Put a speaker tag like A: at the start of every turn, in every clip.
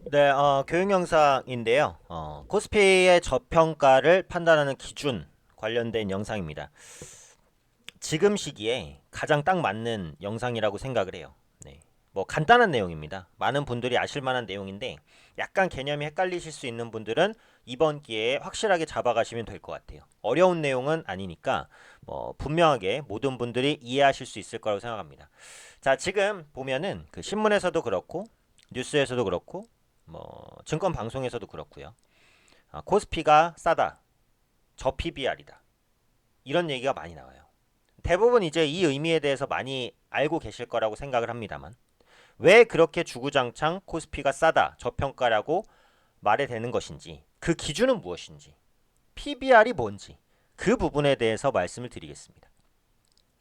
A: 네, 교육 영상인데요. 코스피의 저평가를 판단하는 기준 관련된 영상입니다. 지금 시기에 가장 딱 맞는 영상이라고 생각을 해요. 네. 뭐 간단한 내용입니다. 많은 분들이 아실 만한 내용인데 약간 개념이 헷갈리실 수 있는 분들은 이번 기회에 확실하게 잡아가시면 될 것 같아요. 어려운 내용은 아니니까 뭐 분명하게 모든 분들이 이해하실 수 있을 거라고 생각합니다. 자, 지금 보면은 그 신문에서도 그렇고 뉴스에서도 그렇고 뭐 증권 방송에서도 그렇고요. 코스피가 싸다. 저 PBR이다. 이런 얘기가 많이 나와요. 대부분 이제 이 의미에 대해서 많이 알고 계실 거라고 생각을 합니다만 왜 그렇게 주구장창 코스피가 싸다, 저평가라고 말이 되는 것인지, 그 기준은 무엇인지, PBR이 뭔지 그 부분에 대해서 말씀을 드리겠습니다.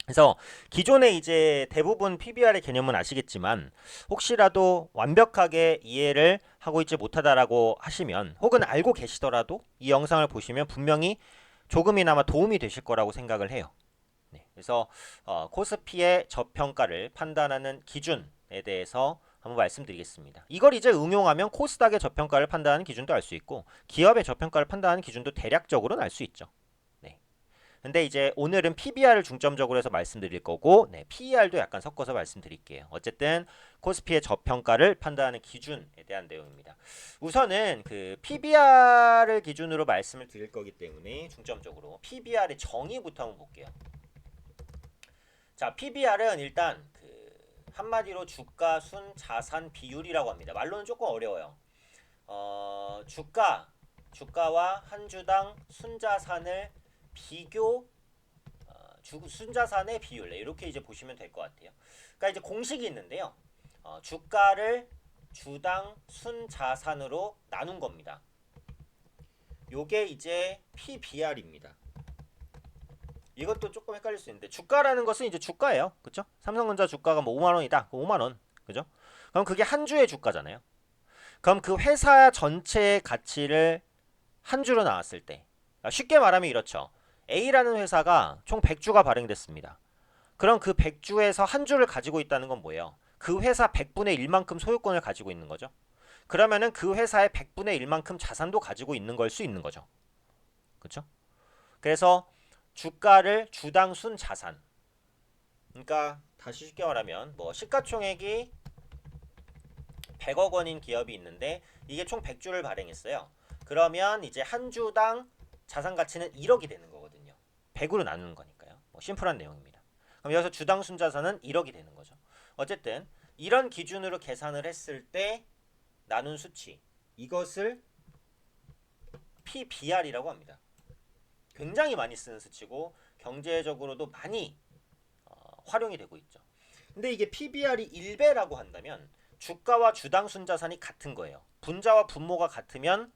A: 그래서 기존에 이제 대부분 PBR의 개념은 아시겠지만 혹시라도 완벽하게 이해를 하고 있지 못하다라고 하시면 혹은 알고 계시더라도 이 영상을 보시면 분명히 조금이나마 도움이 되실 거라고 생각을 해요. 네, 그래서 코스피의 저평가를 판단하는 기준에 대해서 한번 말씀드리겠습니다. 이걸 이제 응용하면 코스닥의 저평가를 판단하는 기준도 알 수 있고 기업의 저평가를 판단하는 기준도 대략적으로는 알 수 있죠. 네. 근데 이제 오늘은 PBR을 중점적으로 해서 말씀드릴 거고, 네, PER도 약간 섞어서 말씀드릴게요. 어쨌든 코스피의 저평가를 판단하는 기준에 대한 내용입니다. 우선은 그 PBR을 기준으로 말씀을 드릴 거기 때문에 중점적으로 PBR의 정의부터 한번 볼게요. 자, PBR은 일단 그 한마디로 주가 순 자산 비율이라고 합니다. 말로는 조금 어려워요. 주가와 한 주당 순자산을 비교 순자산의 비율 이렇게 이제 보시면 될 것 같아요. 그러니까 이제 공식이 있는데요. 주가를 주당 순자산으로 나눈 겁니다. 요게 이제 PBR입니다. 이것도 조금 헷갈릴 수 있는데 주가라는 것은 이제 주가예요. 그렇죠? 삼성전자 주가가 뭐 5만 원이다. 5만 원. 그죠? 그럼 그게 한 주의 주가잖아요. 그럼 그 회사 전체의 가치를 한 주로 나왔을 때 쉽게 말하면 이렇죠. A라는 회사가 총 100주가 발행됐습니다. 그럼 그 100주에서 한 주를 가지고 있다는 건 뭐예요? 그 회사 100분의 1만큼 소유권을 가지고 있는 거죠. 그러면은 그 회사의 100분의 1만큼 자산도 가지고 있는 걸 수 있는 거죠. 그렇죠? 그래서 주가를 주당 순 자산. 그러니까 다시 쉽게 말하면 뭐 시가총액이 100억 원인 기업이 있는데 이게 총 100주를 발행했어요. 그러면 이제 한 주당 자산 가치는 1억이 되는 거거든요. 100으로 나누는 거니까요. 뭐 심플한 내용입니다. 그럼 여기서 주당 순자산은 1억이 되는 거죠. 어쨌든 이런 기준으로 계산을 했을 때 나눈 수치 이것을 PBR이라고 합니다. 굉장히 많이 쓰는 수치고 경제적으로도 많이 활용이 되고 있죠. 근데 이게 PBR이 1배라고 한다면 주가와 주당 순자산이 같은 거예요. 분자와 분모가 같으면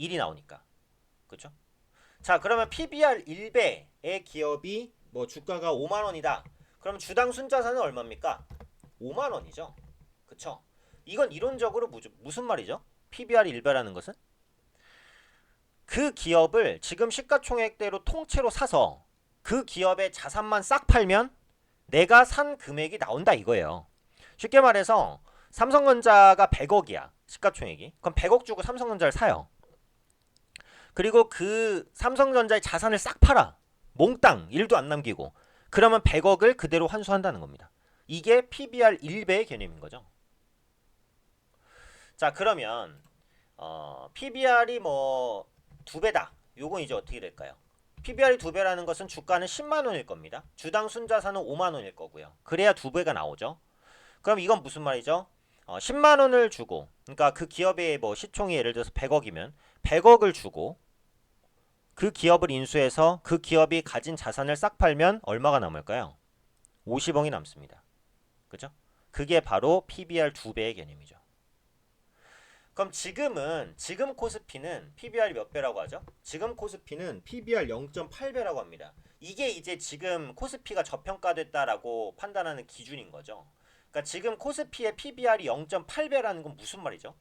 A: 1이 나오니까. 그렇죠? 자, 그러면 PBR 1배의 기업이 뭐 주가가 5만 원이다. 그럼 주당 순자산은 얼마입니까? 5만 원이죠. 그렇죠? 이건 이론적으로 무슨 말이죠? PBR 1배라는 것은 그 기업을 지금 시가총액대로 통째로 사서 그 기업의 자산만 싹 팔면 내가 산 금액이 나온다 이거예요. 쉽게 말해서 삼성전자가 100억이야. 시가총액이. 그럼 100억 주고 삼성전자를 사요. 그리고 그 삼성전자의 자산을 싹 팔아. 몽땅 1도 안 남기고. 그러면 100억을 그대로 환수한다는 겁니다. 이게 PBR 1배의 개념인 거죠. 자, 그러면 PBR이 뭐 2배다. 요건 이제 어떻게 될까요? PBR이 2배라는 것은 주가는 10만 원일 겁니다. 주당 순자산은 5만 원일 거고요. 그래야 2배가 나오죠. 그럼 이건 무슨 말이죠? 10만 원을 주고, 그러니까 그 기업의 뭐 시총이 예를 들어서 100억이면 100억을 주고 그 기업을 인수해서 그 기업이 가진 자산을 싹 팔면 얼마가 남을까요? 50억이 남습니다. 그죠? 그게 바로 PBR 2배의 개념이죠. 그럼 지금 코스피는 PBR 몇 배라고 하죠? 지금 코스피는 PBR 0.8배라고 합니다. 이게 이제 지금 코스피가 저평가됐다라고 판단하는 기준인 거죠. 그러니까 지금 코스피의 PBR이 0.8배라는 건 무슨 말이죠?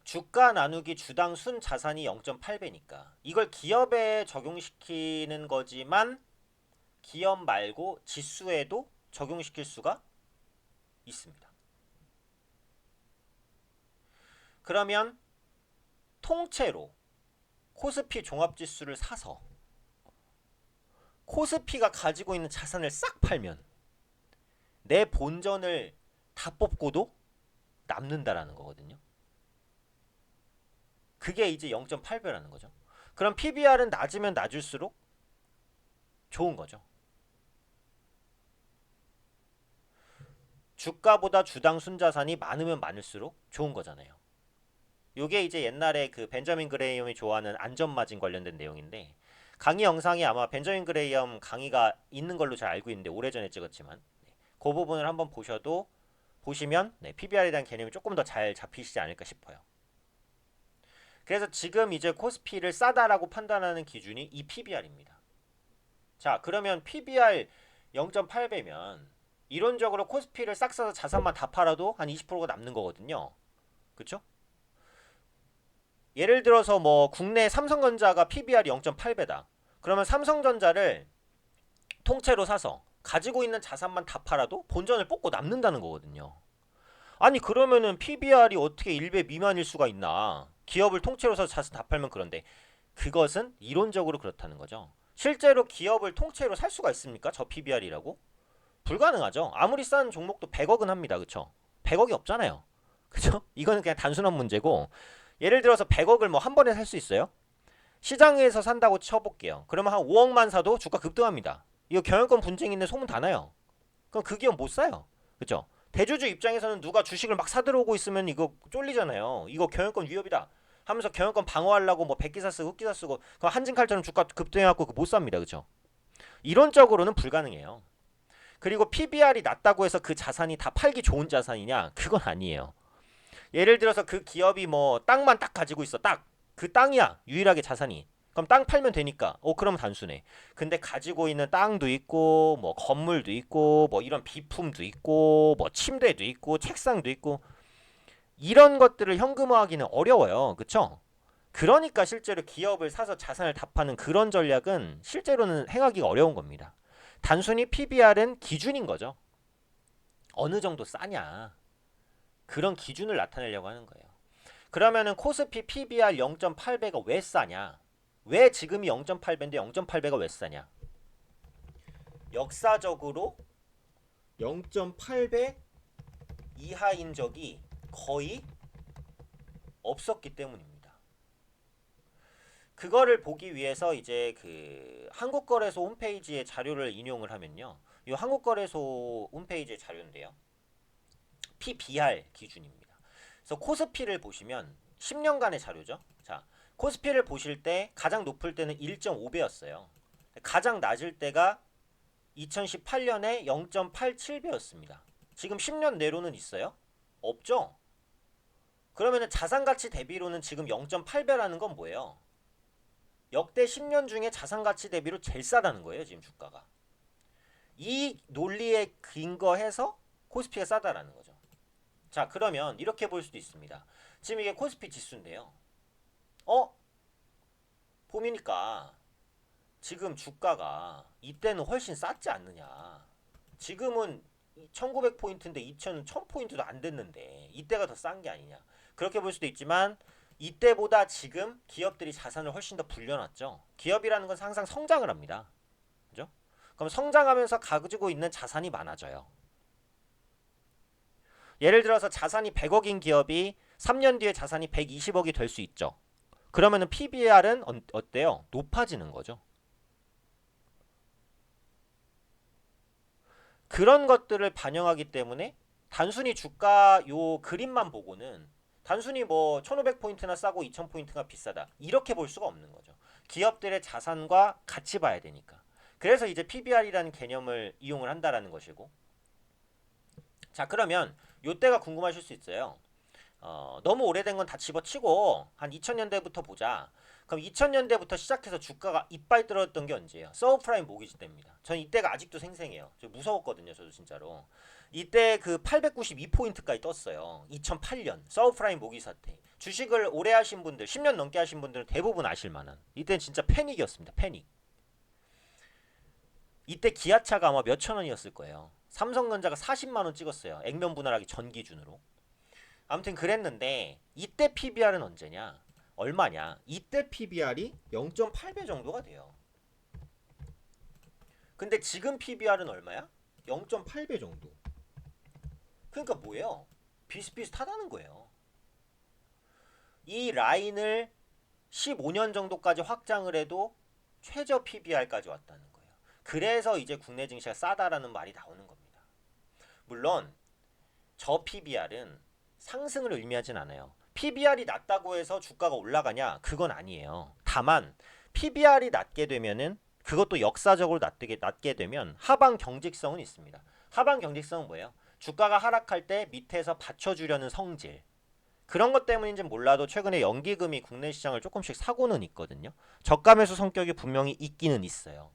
A: 주가 나누기 주당 순 자산이 0.8배니까 이걸 기업에 적용시키는 거지만 기업 말고 지수에도 적용시킬 수가 있습니다. 그러면 통째로 코스피 종합지수를 사서 코스피가 가지고 있는 자산을 싹 팔면 내 본전을 다 뽑고도 남는다라는 거거든요. 그게 이제 0.8배라는 거죠. 그럼 PBR은 낮으면 낮을수록 좋은 거죠. 주가보다 주당 순자산이 많으면 많을수록 좋은 거잖아요. 요게 이제 옛날에 그 벤저민 그레이엄이 좋아하는 안전마진 관련된 내용인데, 강의 영상에 아마 벤저민 그레이엄 강의가 있는 걸로 잘 알고 있는데 오래전에 찍었지만 그 부분을 한번 보시면 PBR에 대한 개념이 조금 더 잘 잡히시지 않을까 싶어요. 그래서 지금 이제 코스피를 싸다라고 판단하는 기준이 이 PBR입니다. 자, 그러면 PBR 0.8배면 이론적으로 코스피를 싹 사서 자산만 다 팔아도 한 20%가 남는 거거든요. 그쵸? 예를 들어서 뭐 국내 삼성전자가 PBR이 0.8배다. 그러면 삼성전자를 통째로 사서 가지고 있는 자산만 다 팔아도 본전을 뽑고 남는다는 거거든요. 아니 그러면은 PBR이 어떻게 1배 미만일 수가 있나? 기업을 통째로 사서 자산 다 팔면 그런데 그것은 이론적으로 그렇다는 거죠. 실제로 기업을 통째로 살 수가 있습니까? 저 PBR이라고? 불가능하죠. 아무리 싼 종목도 100억은 합니다. 그쵸? 100억이 없잖아요. 그쵸? 이거는 그냥 단순한 문제고, 예를 들어서 100억을 뭐 한 번에 살 수 있어요? 시장에서 산다고 쳐볼게요. 그러면 한 5억만 사도 주가 급등합니다. 이거 경영권 분쟁 있는 소문 다 나요. 그럼 그 기업 못 사요. 그쵸? 대주주 입장에서는 누가 주식을 막 사들어오고 있으면 이거 쫄리잖아요. 이거 경영권 위협이다 하면서 경영권 방어하려고 뭐 백기사 쓰고 흑기사 쓰고, 그럼 한진칼처럼 주가 급등해갖고 못 삽니다. 그쵸? 이론적으로는 불가능해요. 그리고 PBR이 낮다고 해서 그 자산이 다 팔기 좋은 자산이냐? 그건 아니에요. 예를 들어서 그 기업이 뭐 땅만 딱 가지고 있어. 딱 그 땅이야 유일하게 자산이. 그럼 땅 팔면 되니까 그럼 단순해. 근데 가지고 있는 땅도 있고 뭐 건물도 있고 뭐 이런 비품도 있고 뭐 침대도 있고 책상도 있고, 이런 것들을 현금화하기는 어려워요. 그쵸? 그러니까 실제로 기업을 사서 자산을 다 파는 그런 전략은 실제로는 행하기가 어려운 겁니다. 단순히 PBR은 기준인 거죠. 어느 정도 싸냐, 그런 기준을 나타내려고 하는 거예요. 그러면은 코스피 PBR 0.8배가 왜 싸냐? 왜 지금이 0.8배인데 0.8배가 왜 싸냐? 역사적으로 0.8배 이하인 적이 거의 없었기 때문입니다. 그거를 보기 위해서 이제 그 한국거래소 홈페이지의 자료를 인용을 하면요, 이 한국거래소 홈페이지의 자료인데요, PBR 기준입니다. 그래서 코스피를 보시면 10년간의 자료죠. 자, 코스피를 보실 때 가장 높을 때는 1.5배였어요. 가장 낮을 때가 2018년에 0.87배였습니다. 지금 10년 내로는 있어요? 없죠? 그러면 자산가치 대비로는 지금 0.8배라는 건 뭐예요? 역대 10년 중에 자산가치 대비로 제일 싸다는 거예요. 지금 주가가. 이 논리에 근거해서 코스피가 싸다라는 거죠. 자, 그러면 이렇게 볼 수도 있습니다. 지금 이게 코스피 지수인데요. 봄이니까 지금 주가가 이때는 훨씬 쌌지 않느냐. 지금은 1900포인트인데 2000은 1000포인트도 안 됐는데 이때가 더 싼 게 아니냐. 그렇게 볼 수도 있지만 이때보다 지금 기업들이 자산을 훨씬 더 불려놨죠. 기업이라는 건 항상 성장을 합니다. 그죠? 그럼 성장하면서 가지고 있는 자산이 많아져요. 예를 들어서 자산이 100억인 기업이 3년 뒤에 자산이 120억이 될 수 있죠. 그러면은 PBR은 어때요? 높아지는 거죠. 그런 것들을 반영하기 때문에 단순히 주가 요 그림만 보고는 단순히 뭐 1500포인트나 싸고 2000포인트가 비싸다 이렇게 볼 수가 없는 거죠. 기업들의 자산과 같이 봐야 되니까. 그래서 이제 PBR이라는 개념을 이용을 한다라는 것이고, 자, 그러면 요때가 궁금하실 수 있어요. 너무 오래된 건 다 집어치고 한 2000년대부터 보자. 그럼 2000년대부터 시작해서 주가가 이빨 떨어졌던 게 언제예요? 서브프라임 모기지 때입니다. 전 이때가 아직도 생생해요. 저 무서웠거든요. 저도 진짜로. 이때 그 892포인트까지 떴어요. 2008년 서브프라임 모기 사태. 주식을 오래 하신 분들, 10년 넘게 하신 분들은 대부분 아실 만한. 이때는 진짜 패닉이었습니다. 패닉. 이때 기아차가 아마 몇천 원이었을 거예요. 삼성전자가 40만 원 찍었어요. 액면 분할하기 전 기준으로. 아무튼 그랬는데 이때 PBR은 언제냐? 얼마냐? 이때 PBR이 0.8배 정도가 돼요. 근데 지금 PBR은 얼마야? 0.8배 정도. 그러니까 뭐예요? 비슷비슷하다는 거예요. 이 라인을 15년 정도까지 확장을 해도 최저 PBR까지 왔다는 거예요. 그래서 이제 국내 증시가 싸다라는 말이 나오는 겁니다. 물론 저 PBR은 상승을 의미하진 않아요. PBR이 낮다고 해서 주가가 올라가냐? 그건 아니에요. 다만 PBR이 낮게 되면은 그것도 역사적으로 낮게 되면 하방 경직성은 있습니다. 하방 경직성은 뭐예요? 주가가 하락할 때 밑에서 받쳐주려는 성질. 그런 것 때문인지는 몰라도 최근에 연기금이 국내 시장을 조금씩 사고는 있거든요. 저가 매수 성격이 분명히 있기는 있어요.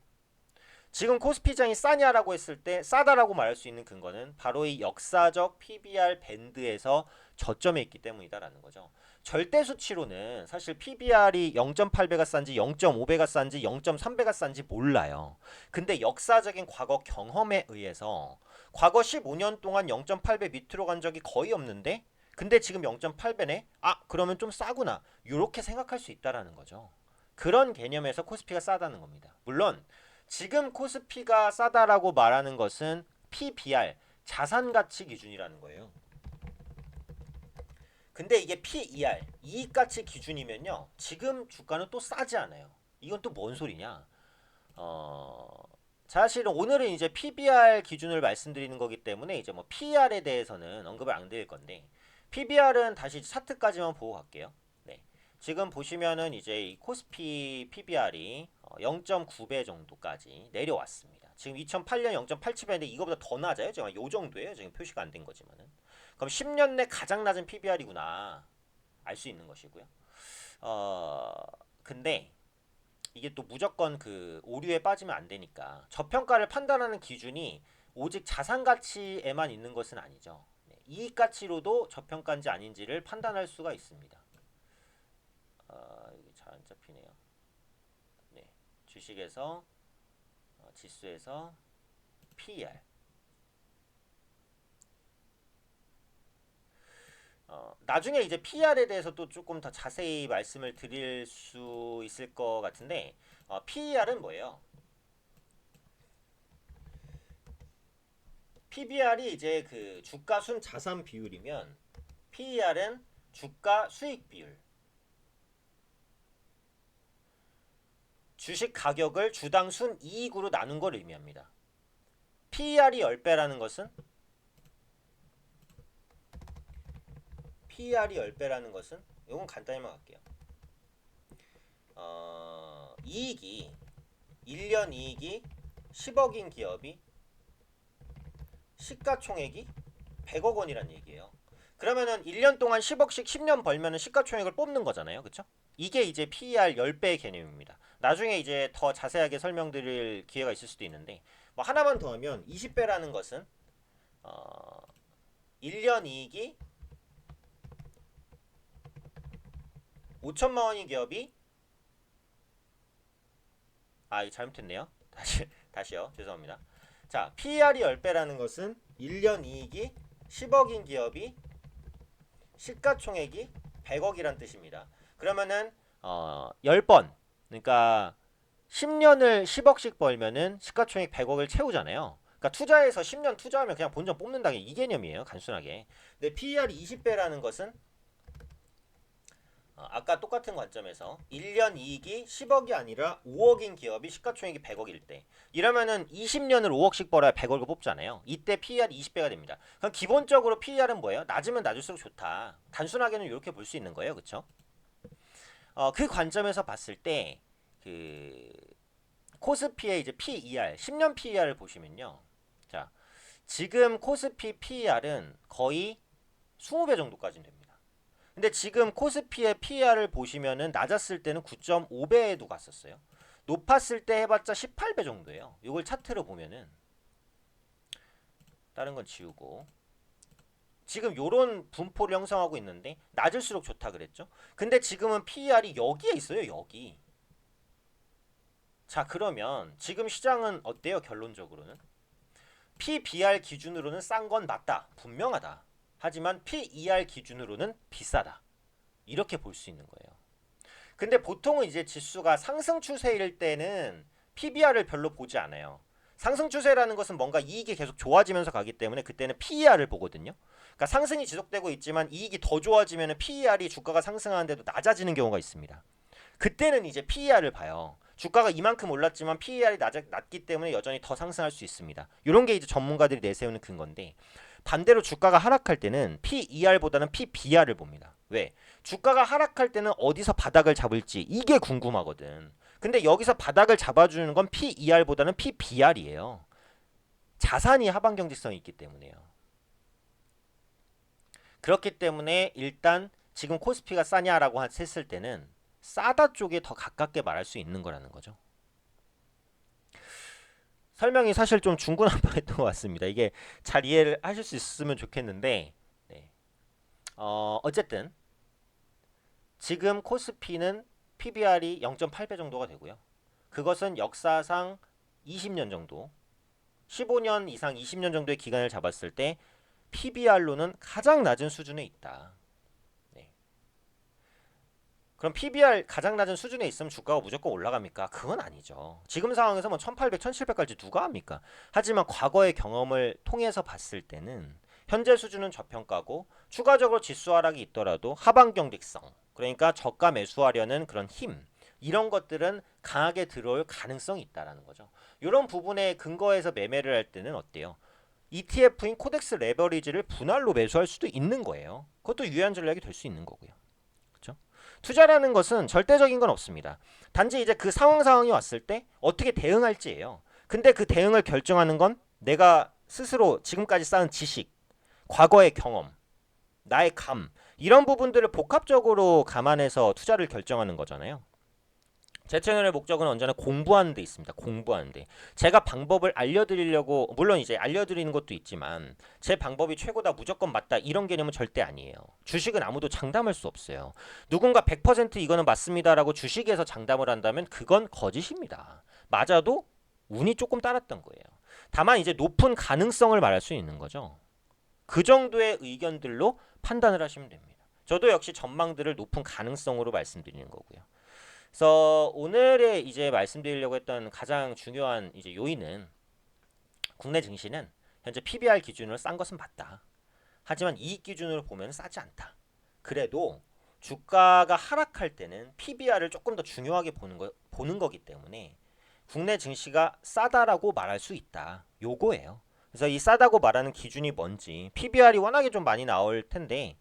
A: 지금 코스피장이 싸냐라고 했을 때 싸다라고 말할 수 있는 근거는 바로 이 역사적 PBR 밴드에서 저점에 있기 때문이다라는 거죠. 절대 수치로는 사실 PBR이 0.8배가 싼지 0.5배가 싼지 0.3배가 싼지 몰라요. 근데 역사적인 과거 경험에 의해서 과거 15년 동안 0.8배 밑으로 간 적이 거의 없는데 근데 지금 0.8배네? 아 그러면 좀 싸구나. 이렇게 생각할 수 있다라는 거죠. 그런 개념에서 코스피가 싸다는 겁니다. 물론 지금 코스피가 싸다라고 말하는 것은 PBR, 자산가치 기준이라는 거예요. 근데 이게 PER, 이익가치 기준이면요. 지금 주가는 또 싸지 않아요. 이건 또 뭔 소리냐? 사실은 오늘은 이제 PBR 기준을 말씀드리는 거기 때문에 이제 뭐 PER에 대해서는 언급을 안 드릴 건데 PBR은 다시 차트까지만 보고 갈게요. 네. 지금 보시면은 이제 이 코스피 PBR이 0.9배 정도까지 내려왔습니다. 지금 2008년 0.87배인데 이거보다 더 낮아요. 지금 요 정도예요. 지금 표시가 안 된 거지만은. 그럼 10년 내 가장 낮은 PBR이구나 알 수 있는 것이고요. 근데 이게 또 무조건 그 오류에 빠지면 안 되니까 저평가를 판단하는 기준이 오직 자산 가치에만 있는 것은 아니죠. 네, 이익 가치로도 저평가인지 아닌지를 판단할 수가 있습니다. 이게 잘 안 잡히네요. 네, 주식에서 지수에서 PER. 나중에 이제 PER에 대해서 또 조금 더 자세히 말씀을 드릴 수 있을 것 같은데 PER은 뭐예요? PBR이 이제 그 주가 순 자산 비율이면 PER은 주가 수익 비율. 주식 가격을 주당 순 이익으로 나눈 걸 의미합니다. PER이 10배라는 것은 이건 간단히만 할게요. 이익이 1년 이익이 10억인 기업이 시가총액이 100억 원이란 얘기예요. 그러면은 1년 동안 10억씩 10년 벌면은 시가총액을 뽑는 거잖아요. 그쵸? 이게 이제 PER 10배의 개념입니다. 나중에 이제 더 자세하게 설명드릴 기회가 있을 수도 있는데 뭐 하나만 더 하면 20배라는 것은 1년 이익이 5천만 원인 기업이 이거 잘못했네요. 다시요. 죄송합니다. 자, PER이 10배라는 것은 1년 이익이 10억인 기업이 시가총액이 100억이란 뜻입니다. 그러면은 10번 그러니까 10년을 10억씩 벌면은 시가총액 100억을 채우잖아요. 그러니까 투자해서 10년 투자하면 그냥 본전 뽑는다는 이 개념이에요. 단순하게. 근데 PER이 20배라는 것은 아까 똑같은 관점에서 1년 이익이 10억이 아니라 5억인 기업이 시가총액이 100억일 때 이러면은 20년을 5억씩 벌어야 100억을 뽑잖아요. 이때 PER이 20배가 됩니다. 그럼 기본적으로 PER은 뭐예요? 낮으면 낮을수록 좋다. 단순하게는 이렇게 볼 수 있는 거예요. 그쵸? 그 관점에서 봤을 때 그 코스피의 이제 PER, 10년 PER을 보시면요. 자, 지금 코스피 PER은 거의 20배 정도까지는 됩니다. 근데 지금 코스피의 PER을 보시면은 낮았을 때는 9.5배에도 갔었어요. 높았을 때 해봤자 18배 정도예요. 이걸 차트로 보면은 다른 건 지우고 지금 요런 분포를 형성하고 있는데 낮을수록 좋다 그랬죠. 근데 지금은 PER이 여기에 있어요. 여기. 자 그러면 지금 시장은 어때요? 결론적으로는 PBR 기준으로는 싼 건 맞다. 분명하다. 하지만 PER 기준으로는 비싸다. 이렇게 볼 수 있는 거예요. 근데 보통은 이제 지수가 상승 추세일 때는 PBR을 별로 보지 않아요. 상승 추세라는 것은 뭔가 이익이 계속 좋아지면서 가기 때문에 그때는 PER을 보거든요. 그러니까 상승이 지속되고 있지만 이익이 더 좋아지면 PER이 주가가 상승하는데도 낮아지는 경우가 있습니다. 그때는 이제 PER을 봐요. 주가가 이만큼 올랐지만 PER이 낮기 때문에 여전히 더 상승할 수 있습니다. 이런 게 이제 전문가들이 내세우는 근거인데, 반대로 주가가 하락할 때는 PER보다는 PBR을 봅니다. 왜? 주가가 하락할 때는 어디서 바닥을 잡을지 이게 궁금하거든. 근데 여기서 바닥을 잡아주는 건 PER보다는 PBR이에요. 자산이 하방 경직성이 있기 때문에요. 그렇기 때문에 일단 지금 코스피가 싸냐라고 했을 때는 싸다 쪽에 더 가깝게 말할 수 있는 거라는 거죠. 설명이 사실 좀 중구난방했던 것 같습니다. 이게 잘 이해를 하실 수 있으면 좋겠는데, 네. 어쨌든 지금 코스피는 PBR이 0.8배 정도가 되고요. 그것은 역사상 20년 정도, 15년 이상 20년 정도의 기간을 잡았을 때 PBR로는 가장 낮은 수준에 있다. 네. 그럼 PBR 가장 낮은 수준에 있으면 주가가 무조건 올라갑니까? 그건 아니죠. 지금 상황에서 뭐 1800, 1700까지 누가 합니까? 하지만 과거의 경험을 통해서 봤을 때는 현재 수준은 저평가고 추가적으로 지수 하락이 있더라도 하방 경직성, 그러니까 저가 매수하려는 그런 힘, 이런 것들은 강하게 들어올 가능성이 있다라는 거죠. 이런 부분에 근거해서 매매를 할 때는 어때요? ETF인 코덱스 레버리지를 분할로 매수할 수도 있는 거예요. 그것도 유효한 전략이 될 수 있는 거고요. 그렇죠? 투자라는 것은 절대적인 건 없습니다. 단지 이제 그 상황이 왔을 때 어떻게 대응할지예요. 근데 그 대응을 결정하는 건 내가 스스로 지금까지 쌓은 지식, 과거의 경험, 나의 감, 이런 부분들을 복합적으로 감안해서 투자를 결정하는 거잖아요. 제 채널의 목적은 언제나 공부하는 데 있습니다. 공부하는 데. 제가 방법을 알려드리려고, 물론 이제 알려드리는 것도 있지만 제 방법이 최고다, 무조건 맞다, 이런 개념은 절대 아니에요. 주식은 아무도 장담할 수 없어요. 누군가 100% 이거는 맞습니다라고 주식에서 장담을 한다면 그건 거짓입니다. 맞아도 운이 조금 따랐던 거예요. 다만 이제 높은 가능성을 말할 수 있는 거죠. 그 정도의 의견들로 판단을 하시면 됩니다. 저도 역시 전망들을 높은 가능성으로 말씀드리는 거고요. 그래서 오늘의 이제 말씀드리려고 했던 가장 중요한 이제 요인은, 국내 증시는 현재 PBR 기준으로 싼 것은 맞다. 하지만 이익 기준으로 보면 싸지 않다. 그래도 주가가 하락할 때는 PBR을 조금 더 중요하게 보는 거기 때문에 국내 증시가 싸다라고 말할 수 있다. 요거예요. 그래서 이 싸다고 말하는 기준이 뭔지, PBR이 워낙에 좀 많이 나올 텐데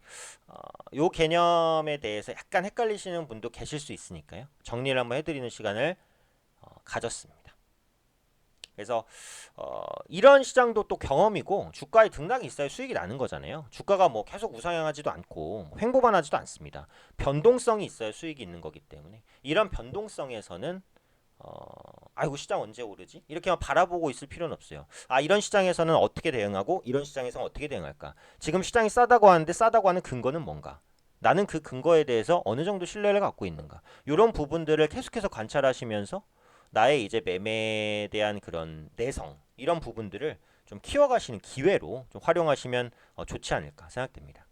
A: 요 개념에 대해서 약간 헷갈리시는 분도 계실 수 있으니까요. 정리를 한번 해드리는 시간을 가졌습니다. 그래서 이런 시장도 또 경험이고, 주가의 등락이 있어야 수익이 나는 거잖아요. 주가가 뭐 계속 우상향하지도 않고 횡보반하지도 않습니다. 변동성이 있어야 수익이 있는 거기 때문에 이런 변동성에서는 아이고 시장 언제 오르지? 이렇게만 바라보고 있을 필요는 없어요. 아, 이런 시장에서는 어떻게 대응하고 이런 시장에서는 어떻게 대응할까? 지금 시장이 싸다고 하는데 싸다고 하는 근거는 뭔가? 나는 그 근거에 대해서 어느 정도 신뢰를 갖고 있는가? 이런 부분들을 계속해서 관찰하시면서 나의 이제 매매에 대한 그런 내성, 이런 부분들을 좀 키워가시는 기회로 좀 활용하시면 좋지 않을까 생각됩니다.